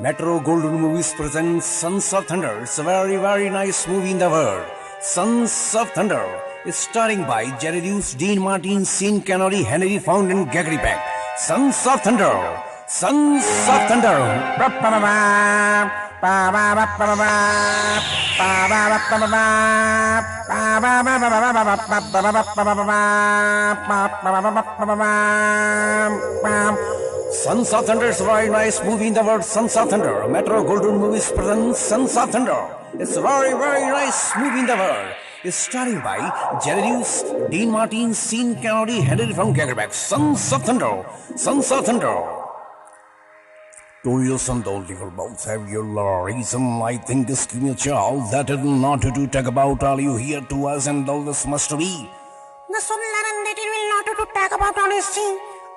[SPEAKER 5] Metro Golden Movies presents Sons of Thunder. It's a very, very nice movie in the world. Sons of Thunder is starring by Jerry Lewis, Dean Martin, Sean Connery, Henry Fonda, and Gregory Peck. Sons of Thunder. Sons of Thunder. Sons of Thunder is a very nice movie in the world. Sons of Thunder. Metro Golden Movies presents Sons of Thunder. It's a very, very nice movie in the world. It's starring by Jerry Lewis, Dean Martin, Sean Connery, Henry from Gaggerback. Sons of Thunder. Sons of Thunder. Do you son don't little mouth have your reason? I think this give me a child that it not to talk about all you here to us and all this must be.
[SPEAKER 8] The son learned that it will not to talk about honesty.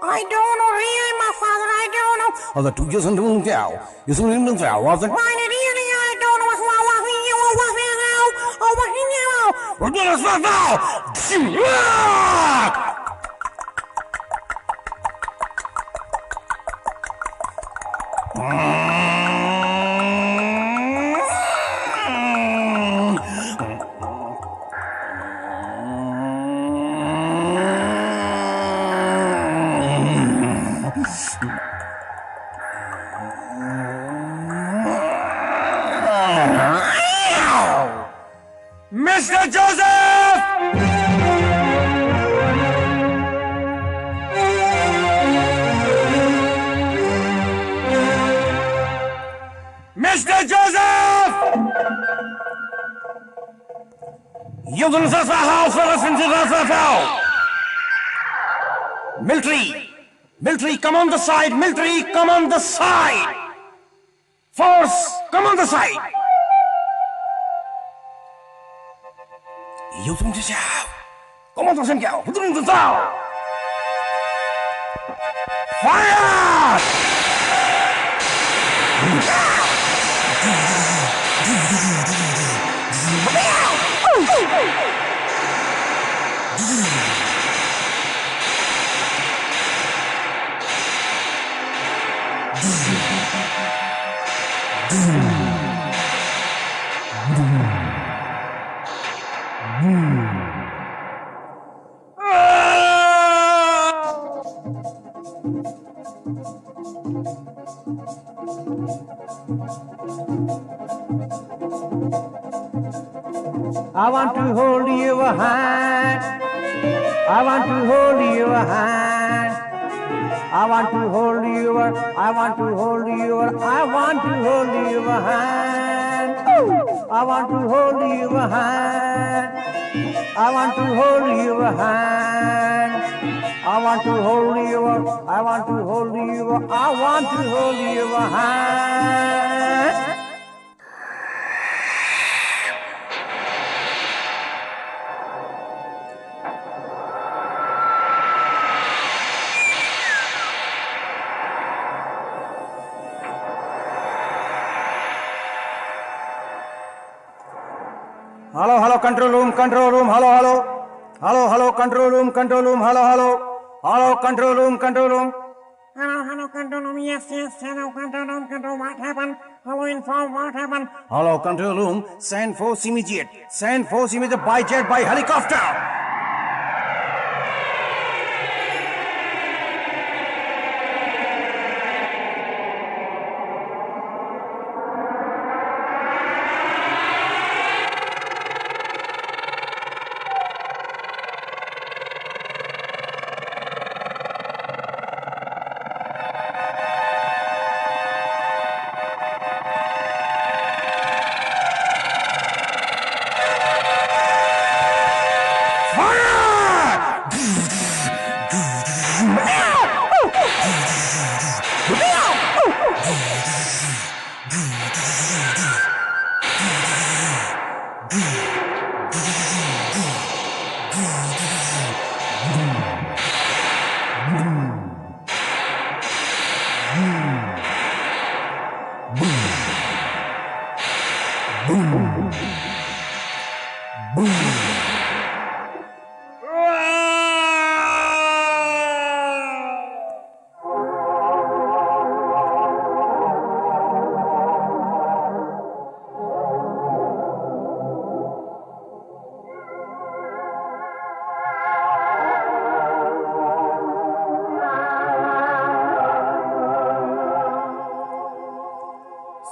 [SPEAKER 8] I don't know really, my father, I don't know.
[SPEAKER 5] Oh, the 2 years and don't cow. You soon in the cow, was it?
[SPEAKER 8] Why really, I don't know what
[SPEAKER 5] We're gonna start now! Mr. Joseph! Mr. Joseph! You don't say house for us into the house. Military,
[SPEAKER 7] Military, come on the side! Military, come on the side! Force, come on the side! 有种就叫，我们做什么叫？不能走。Fire! I want to hold your hand. I want to hold your hand. I want to hold your. I want to hold your. I want to hold your hand. I want to hold your hand. I want to hold your hand. I want to hold your. I want to hold your. I want to hold your hand. Hello, hello, control room, hello, hello. Hello, hello, control room, hello, hello. Hello, control room.
[SPEAKER 8] Hello, control room. Yes, hello, control room, what happened? Hello, inform, what happened?
[SPEAKER 7] Hello, control room, send force immediate. Send force immediate by jet, by helicopter.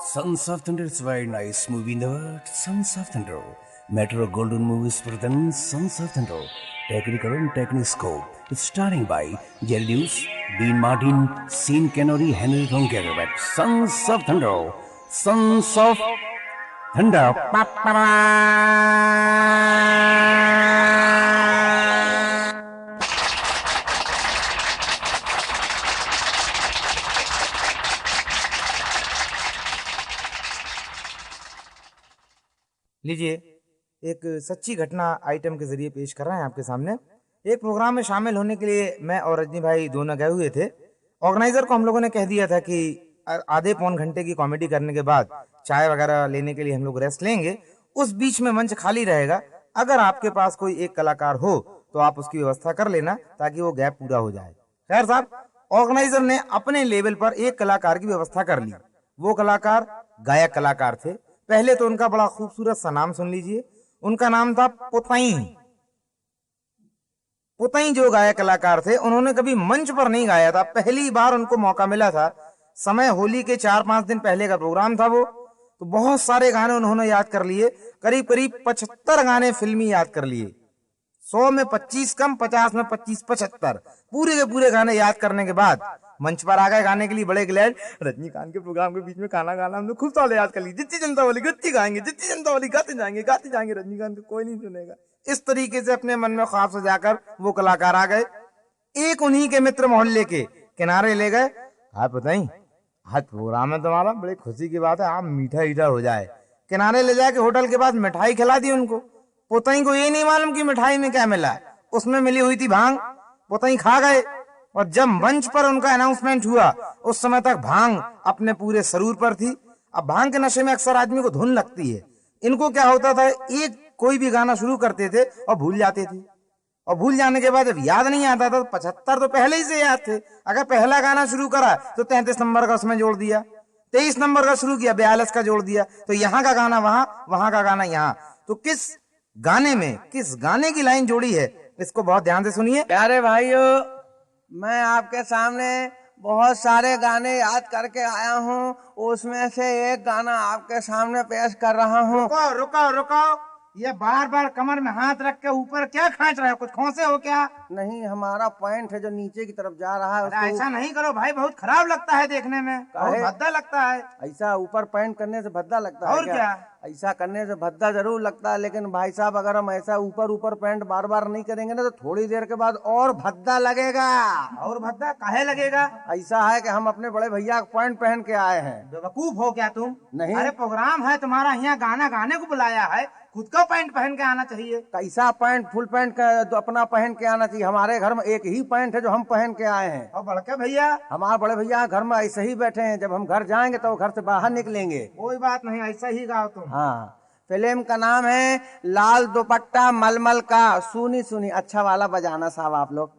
[SPEAKER 7] Sons of Thunder is a very nice movie in the world. Sons of Thunder. Metro Golden Movies presents Sons of Thunder. Technical and Techniscope. It's starring by Jerry Lewis, Dean Martin, Sean Connery, Henry Ronquero. Sons of Thunder. Sons of Thunder.
[SPEAKER 4] लीजिए एक सच्ची घटना item के जरिए पेश कर रहे हैं आपके सामने। एक प्रोग्राम में शामिल होने के लिए मैं और रजनी भाई दोनों गए हुए थे। ऑर्गेनाइजर को हम लोगों ने कह दिया था कि आधे पौन घंटे की कॉमेडी करने के बाद चाय वगैरह लेने के लिए हम लोग रेस्ट लेंगे, उस बीच में मंच खाली रहेगा। अगर आपके पास कोई एक कलाकार हो तो आप उसकी व्यवस्था कर लेना ताकि वो गैप पूरा हो जाए। खैर साहब, ऑर्गेनाइजर ने अपने लेवल पर एक कलाकार की व्यवस्था कर ली। वो कलाकार गायक कलाकार थे। पहले तो उनका बड़ा खूबसूरत सा नाम सुन लीजिए। उनका नाम था पुतई। पुतई जो गायक कलाकार थे, उन्होंने कभी मंच पर नहीं गाया था, पहली बार उनको मौका मिला था। समय होली के 4-5 दिन पहले का प्रोग्राम था वो, तो बहुत सारे गाने उन्होंने याद कर लिए। करीब 75 गाने फिल्मी याद कर लिए। 100 में 25 कम, 50 में 25, 75 पूरे के पूरे गाने याद करने के बाद मंच पर आ गए गाने के लिए। बड़े ग्लैड। रजनीकांत के प्रोग्राम के बीच में गाना गाना हमने खूब सारे याद कर ली। जितनी जनता वाली गत्ती गाएंगे, जितनी जनता वाली गाते जाएंगे, रजनीकांत को कोई नहीं सुनेगा। इस तरीके से अपने मन में ख्वाब सजाकर वो कलाकार आ गए। एक उन्हीं के मित्र मोहल्ले के किनारे ले गए। आप बताई आज प्रोग्राम है तुम्हारा, बड़ी खुशी की बात है, आप मीठा ईठा हो जाए। किनारे ले जाके होटल के पास मिठाई खिला दी उनको। पोतई को ये नहीं मालूम कि मिठाई में क्या मिला है, उसमें मिली हुई थी भांग। पोतई खा गए और जब मंच पर उनका अनाउंसमेंट हुआ उस समय तक भांग अपने पूरे शरीर पर थी। अब भांग के नशे में अक्सर आदमी को धुन लगती है। इनको क्या होता था, एक कोई भी गाना शुरू करते थे और भूल जाते थे, और भूल जाने के बाद जब याद नहीं आता था तो 75 तो पहले ही से याद थे। अगर पहला गाना शुरू करा तो 33 नंबर का उसमें जोड़ दिया, 23 नंबर का शुरू किया 42 का जोड़ दिया, तो यहाँ का गाना वहां, वहां का गाना यहाँ। तो किस गाने में किस गाने की लाइन जोड़ी है, इसको बहुत ध्यान से सुनिए।
[SPEAKER 6] प्यारे भाइयों, मैं आपके सामने बहुत सारे गाने याद करके आया हूँ, उसमें से एक गाना आपके सामने पेश कर रहा हूँ।
[SPEAKER 3] रुको रुको रुको, ये बार बार कमर में हाथ रख के ऊपर क्या खींच रहे हो, कुछ खोसे हो क्या?
[SPEAKER 6] नहीं, हमारा पॉइंट है जो नीचे की तरफ जा रहा है
[SPEAKER 3] अरे ऐसा नहीं करो भाई, बहुत खराब लगता है देखने में, बहुत भद्दा लगता है।
[SPEAKER 6] ऐसा ऊपर पैंट करने से भद्दा लगता है
[SPEAKER 3] और क्या?
[SPEAKER 6] ऐसा करने से भद्दा जरूर लगता है, लेकिन भाई साहब अगर हम ऐसा ऊपर ऊपर पैंट बार बार नहीं करेंगे ना तो थोड़ी देर के बाद और भद्दा लगेगा।
[SPEAKER 3] और भद्दा काहे लगेगा?
[SPEAKER 6] ऐसा है कि हम अपने बड़े भैया का पैंट पहन के आए हैं।
[SPEAKER 3] बेवकूफ हो क्या तुम?
[SPEAKER 6] नहीं।
[SPEAKER 3] अरे प्रोग्राम है तुम्हारा, यहाँ गाना गाने को बुलाया है, खुद का पैंट पहन के आना चाहिए।
[SPEAKER 6] कैसा पैंट, फुल पैंट का तो अपना पहन के आना चाहिए। हमारे घर में एक ही पैंट है जो हम पहन के आए हैं।
[SPEAKER 3] और बड़के भैया?
[SPEAKER 6] हमारे बड़े भैया घर में ऐसे ही बैठे हैं, जब हम घर जाएंगे तो घर से बाहर निकलेंगे।
[SPEAKER 3] कोई बात नहीं, ऐसा ही गाओ तुम।
[SPEAKER 6] हाँ, फिल्म का नाम है लाल दुपट्टा मलमल का। सुनी सुनी अच्छा वाला बजाना साहब आप लोग।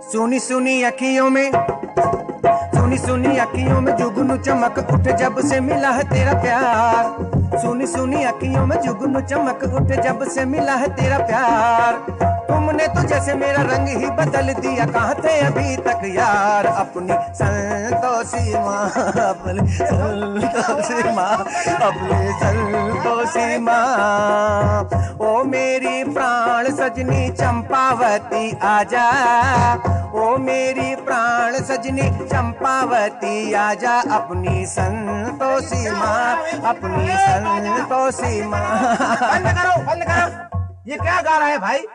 [SPEAKER 6] सुनी सुनी अखियों में, सुनी सुनी अखियों में जुगनू चमक उठ जब से मिला है तेरा प्यार। सुनी सुनी अखियों में जुगनू चमक उठ जब से मिला है तेरा प्यार। तुमने तो जैसे मेरा रंग ही बदल दिया, कहाँ थे अभी तक यार। अपनी संतोषी माँ, अपनी संतोषी माँ, अपनी संतोषी माँ। ओ मेरी प्राण सजनी चंपावती आजा, ओ मेरी प्राण सजनी चंपावती आजा। अपनी संतोषी माँ, अपनी संतोषी माँ।
[SPEAKER 3] बंद करो, बंद करो, ये क्या गा रहा है भाई?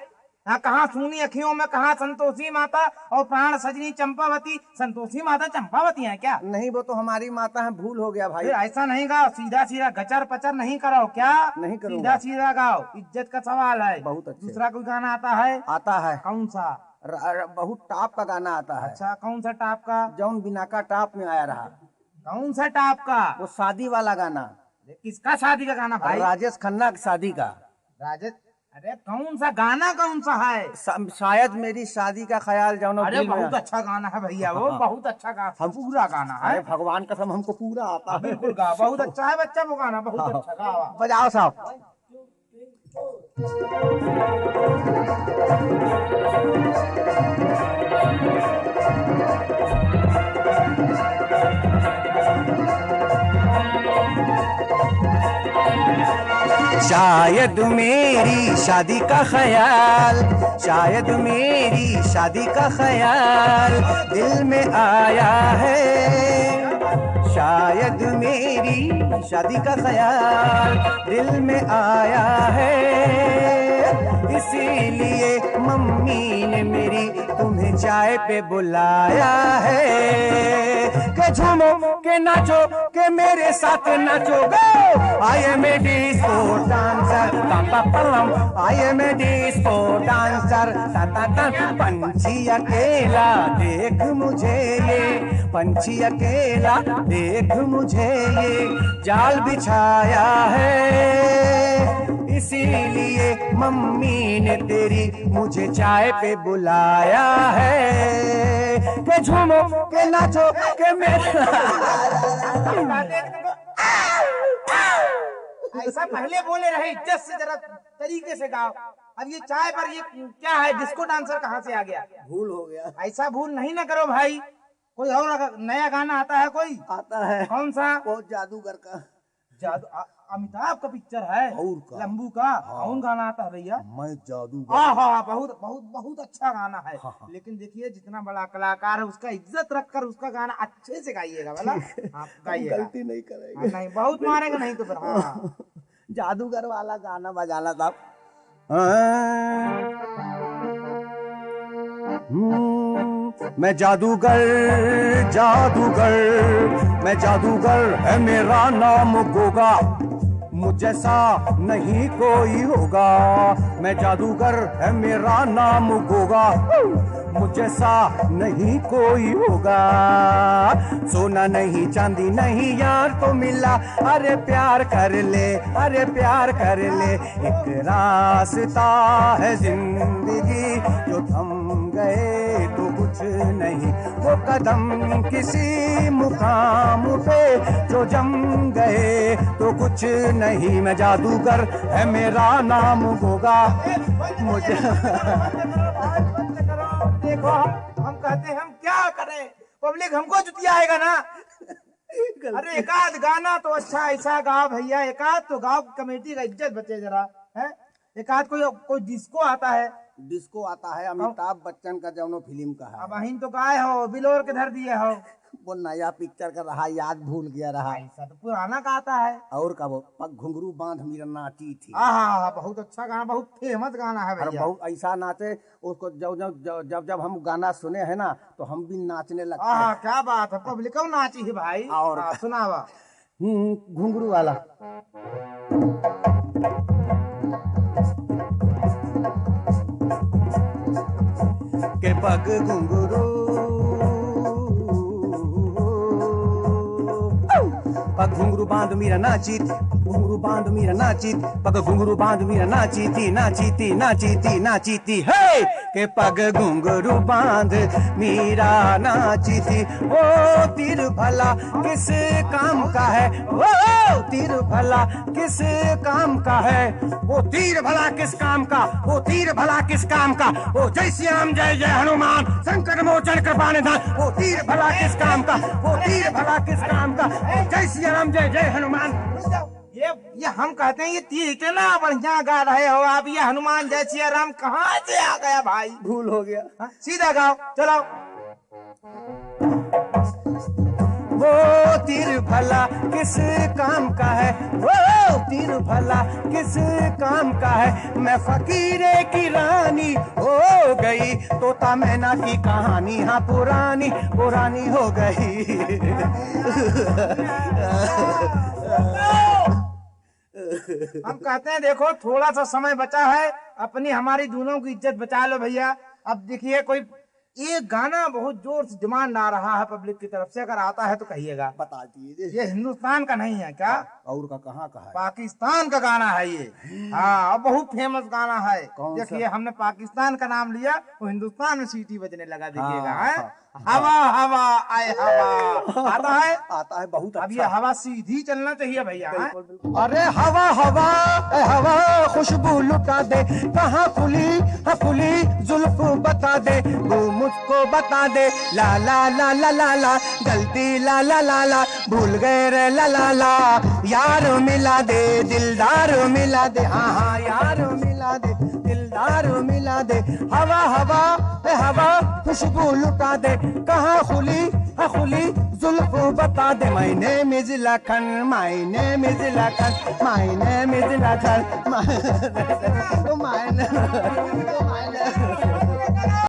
[SPEAKER 3] कहाँ सुनी अखियों में, कहाँ संतोषी माता और प्राण सजनी चंपावती। संतोषी माता चंपावती है क्या?
[SPEAKER 6] नहीं, वो तो हमारी माता है, भूल हो गया भाई।
[SPEAKER 3] ऐसा नहीं गाओ, सीधा सीधा गचर पचर नहीं करो क्या?
[SPEAKER 6] नहीं करूँगा।
[SPEAKER 3] सीधा सीधा गाओ, इज्जत का सवाल है।
[SPEAKER 6] बहुत अच्छे।
[SPEAKER 3] दूसरा कोई गाना आता है?
[SPEAKER 6] आता है।
[SPEAKER 3] कौन सा?
[SPEAKER 6] बहुत टॉप का गाना आता है।
[SPEAKER 3] अच्छा, कौन सा टाप का?
[SPEAKER 6] जौन बिना का टॉप में आया रहा।
[SPEAKER 3] कौन सा टाप का?
[SPEAKER 6] वो शादी वाला गाना।
[SPEAKER 3] किसका शादी का गाना भाई?
[SPEAKER 6] राजेश खन्ना की शादी का।
[SPEAKER 3] राजेश? अरे कौन सा गाना, कौन सा है?
[SPEAKER 6] शायद मेरी शादी का ख्याल जानो।
[SPEAKER 3] अरे बहुत अच्छा गाना है भैया, वो बहुत अच्छा गाना, हम पूरा गाना है।
[SPEAKER 6] भगवान कसम हमको पूरा आता है।
[SPEAKER 3] बिल्कुल गा, बहुत अच्छा है बच्चा वो गाना, बहुत अच्छा गा।
[SPEAKER 6] बजाओ साहब। शायद मेरी शादी का ख्याल, शायद मेरी शादी का ख्याल दिल में आया है। शायद मेरी शादी का ख्याल दिल में आया है, इसीलिए मम्मी ने मेरी तुम्हें चाय पे बुलाया है। के झूमो के नाचो के मेरे साथ नाचो गो। I am a disco dancer, I am a disco dancer. पंछी अकेला देख मुझे ये, पंछी अकेला देख मुझे ये जाल बिछाया है, इसीलिए मम्मी ने तेरी मुझे चाय पे बुलाया है। के झूमो के नाचो के मेरे
[SPEAKER 3] ऐसा पहले बोले रहे, इज्जत से जरा तरीके से गाओ। अब ये चाय पर ये क्या है, डिस्को डांसर कहाँ से आ गया?
[SPEAKER 6] भूल हो गया।
[SPEAKER 3] ऐसा भूल नहीं ना करो भाई। कोई और नया गाना आता है? कोई
[SPEAKER 6] आता है।
[SPEAKER 3] कौन सा?
[SPEAKER 6] वो जादूगर का।
[SPEAKER 3] जादू अमिताभ का पिक्चर है,
[SPEAKER 6] और का
[SPEAKER 3] लंबू का। कौन गाना आता है भैया?
[SPEAKER 6] मैं जादू।
[SPEAKER 3] हाँ, बहुत बहुत बहुत अच्छा गाना है। लेकिन देखिए जितना बड़ा कलाकार है उसका इज्जत रखकर उसका गाना अच्छे से गाइएगा वाला। आप गाइएगा,
[SPEAKER 6] गलती नहीं करेंगे।
[SPEAKER 3] नहीं बहुत मारेंगे नहीं तो फिर। हाँ
[SPEAKER 6] जादूगर वाला गाना बजाना था।
[SPEAKER 7] मैं जादूगर जादूगर, मैं जादूगर है मेरा नाम गोगा, मुझ जैसा नहीं कोई होगा। मैं जादूगर है मेरा नाम गोगा, मुझ जैसा नहीं कोई होगा। सोना नहीं चांदी नहीं यार तो मिला, अरे प्यार कर ले, अरे प्यार कर ले। एक रास्ता है जिंदगी जो थम गए तो कुछ नहीं, वो कदम किसी मुकाम पे जो जम गए तो कुछ नहीं। मैं जादूगर है मेरा नाम गोगा, मुझे
[SPEAKER 3] देखो हम कहते हैं हम क्या करें, पब्लिक हमको जुतियाएगा ना। अरे एकाध गाना तो अच्छा ऐसा गाओ भैया, एकाध तो गाओ, कमेटी का इज्जत बचे जरा है। एकाध कोई डिस्को आता है,
[SPEAKER 5] डिस्को आता है अमिताभ बच्चन का जौनो फिल्म का है।
[SPEAKER 3] अब अहिन तो गाए हो, बिलोर के धर दिए हो।
[SPEAKER 5] वो नया पिक्चर का रहा, याद भूल गया रहा।
[SPEAKER 3] ऐसा तो पुराना का आता है।
[SPEAKER 5] और का वो पग घुंघरू बांध मीरा नाची थी।
[SPEAKER 3] हाँ, बहुत अच्छा गाना, बहुत फेमस गाना है
[SPEAKER 5] और
[SPEAKER 3] भैया।
[SPEAKER 5] बहुत ऐसा नाचे उसको, जब हम गाना सुने हैं ना तो हम भी नाचने लगते
[SPEAKER 3] हाँ,
[SPEAKER 5] हैं।
[SPEAKER 3] क्या बात है, पब्लिक को नाची है भाई।
[SPEAKER 5] और
[SPEAKER 3] सुनावा
[SPEAKER 5] घुंघरू वाला।
[SPEAKER 7] के पग घुंघरू पग घुंघरू बांध मीरा नाची, घुंघरू बांध मीरा नाची, पग घुंघरू बांध मीरा नाची थी, नाची थी, नाची थी, नाची थी। हे के पग घुंघरू बांध मीरा नाची थी। ओ तीर भला किस काम का है, ओ तीर भला किस काम का है, वो तीर भला किस काम का, वो तीर भला किस काम का। वो जय श्री राम जय जय हनुमान, संकट मोचन कृपा निधान। वो तीर भला किस काम का, वो तीर भला किस काम का। जय श्री राम जय जय हनुमान।
[SPEAKER 3] ये हम कहते हैं ये तीर इतना बढ़िया गा रहे हो आप, ये हनुमान जय सिया राम कहाँ से आ गया भाई?
[SPEAKER 5] भूल हो गया।
[SPEAKER 3] हाँ? सीधा गाओ चलो।
[SPEAKER 7] वो तीर भला किस काम का है, वो तीर भला किस काम का है। मैं फकीरे की रानी हो गई, तोता मैना की कहानी हाँ पुरानी पुरानी हो गई।
[SPEAKER 3] हम कहते हैं देखो थोड़ा सा समय बचा है, अपनी हमारी दोनों की इज्जत बचा लो भैया। अब देखिए कोई ये गाना बहुत जोर से डिमांड आ रहा है पब्लिक की तरफ से, अगर आता है तो कहिएगा।
[SPEAKER 5] बता दीजिए।
[SPEAKER 3] ये हिंदुस्तान का नहीं है क्या?
[SPEAKER 5] और का कहाँ का है?
[SPEAKER 3] पाकिस्तान का गाना है ये। हाँ, और बहुत फेमस गाना है।
[SPEAKER 5] कौन सा?
[SPEAKER 3] देखिए हमने पाकिस्तान का नाम लिया, वो हिंदुस्तान में सीटी बजने लगा। देखिएगा
[SPEAKER 5] हाँ,
[SPEAKER 3] है हवा हवा आए हवा आता है।
[SPEAKER 5] आता है बहुत
[SPEAKER 3] अब
[SPEAKER 5] अच्छा।
[SPEAKER 3] ये हवा सीधी चलना चाहिए भैया। हैं?
[SPEAKER 7] अरे हवा हवा ए हवा खुशबू लुटा दे, कहाँ खुली हाँ खुली जुल्फ बता दे, वो मुझको बता दे। ला ला ला ला ला ला गलती ला ला ला ला, भूल गए रे ला ला ला। यार मिला दे दिलदार मिला दे, हाँ हाँ यार मिला दे दिलदार मिला दे। हवा हवा ए हवा खुशबू लुटा दे, कहाँ खुली हाँ खुली जुल्फ बता दे। My name is Lakhan, my name is Lakhan, my name is Lakhan, my